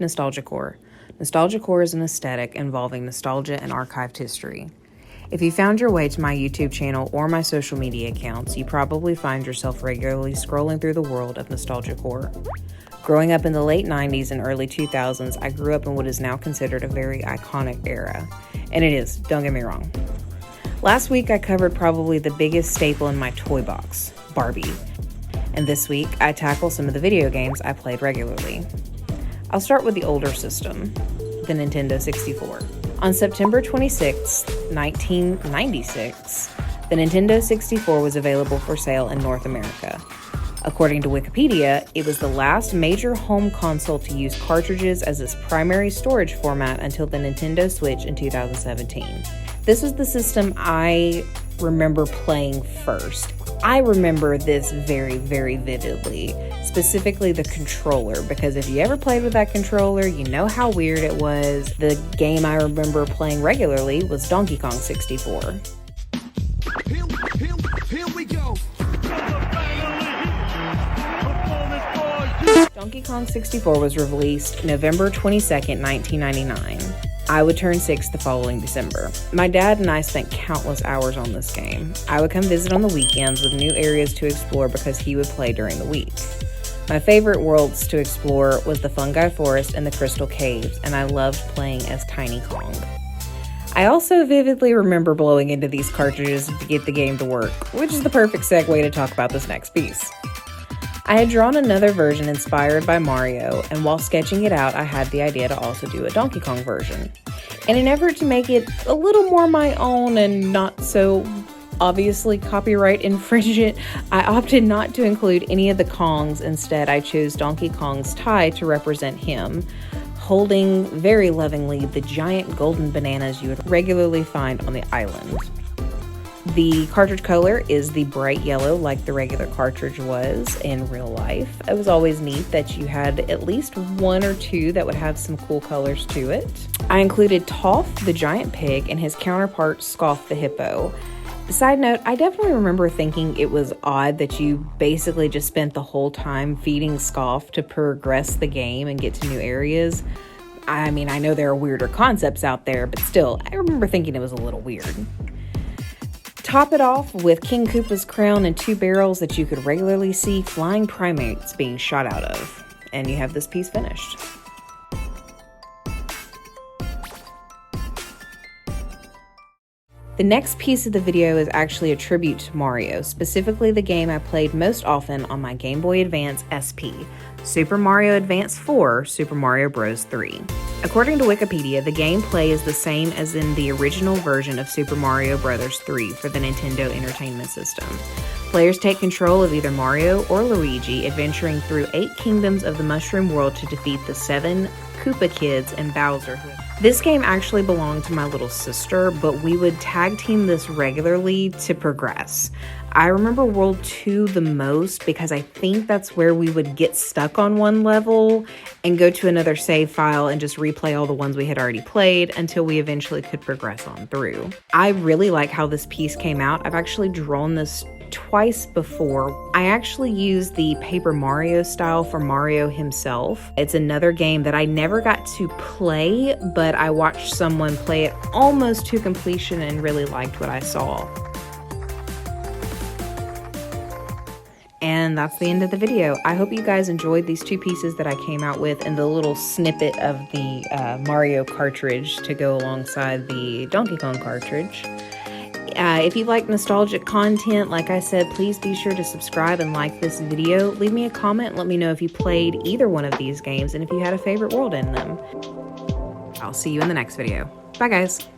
Nostalgiacore. Nostalgiacore is an aesthetic involving nostalgia and archived history. If you found your way to my YouTube channel or my social media accounts, you probably find yourself regularly scrolling through the world of Nostalgiacore. Growing up in the late 90s and early 2000s, I grew up in what is now considered a very iconic era. And it is, don't get me wrong. Last week, I covered probably the biggest staple in my toy box, Barbie. And this week, I tackle some of the video games I played regularly. I'll start with the older system, the Nintendo 64. On September 26, 1996, the Nintendo 64 was available for sale in North America. According to Wikipedia, it was the last major home console to use cartridges as its primary storage format until the Nintendo Switch in 2017. This was the system I remember playing first. I remember this very, very vividly, specifically the controller, because if you ever played with that controller, you know how weird it was. The game I remember playing regularly was Donkey Kong 64. Here we go. Donkey Kong 64 was released November 22nd, 1999. I would turn 6 the following December. My dad and I spent countless hours on this game. I would come visit on the weekends with new areas to explore because he would play during the week. My favorite worlds to explore was the Fungi Forest and the Crystal Caves, and I loved playing as Tiny Kong. I also vividly remember blowing into these cartridges to get the game to work, which is the perfect segue to talk about this next piece. I had drawn another version inspired by Mario, and while sketching it out, I had the idea to also do a Donkey Kong version. In an effort to make it a little more my own and not so obviously copyright infringent, I opted not to include any of the Kongs. Instead, I chose Donkey Kong's tie to represent him, holding very lovingly the giant golden bananas you would regularly find on the island. The cartridge color is the bright yellow like the regular cartridge was in real life. It was always neat that you had at least one or two that would have some cool colors to it. I included Toph, the giant pig, and his counterpart Scoff the hippo. Side note, I definitely remember thinking it was odd that you basically just spent the whole time feeding Scoff to progress the game and get to new areas. I mean, I know there are weirder concepts out there, but still, I remember thinking it was a little weird. Top it off with King Koopa's crown and two barrels that you could regularly see flying primates being shot out of. And you have this piece finished. The next piece of the video is actually a tribute to Mario, specifically the game I played most often on my Game Boy Advance SP, Super Mario Advance 4, Super Mario Bros. 3. According to Wikipedia, the gameplay is the same as in the original version of Super Mario Bros. 3 for the Nintendo Entertainment System. Players take control of either Mario or Luigi, adventuring through 8 kingdoms of the Mushroom World to defeat the 7 Koopa kids and Bowser. This game actually belonged to my little sister, but we would tag team this regularly to progress. I remember World 2 the most because I think that's where we would get stuck on one level and go to another save file and just replay all the ones we had already played until we eventually could progress on through. I really like how this piece came out. I've actually drawn this twice before. I actually used the Paper Mario style for Mario himself. It's another game that I never got to play, but I watched someone play it almost to completion and really liked what I saw. And that's the end of the video. I hope you guys enjoyed these two pieces that I came out with and the little snippet of the Mario cartridge to go alongside the Donkey Kong cartridge. If you like nostalgic content, like I said, please be sure to subscribe and like this video. Leave me a comment and let me know if you played either one of these games and if you had a favorite world in them. I'll see you in the next video. Bye, guys.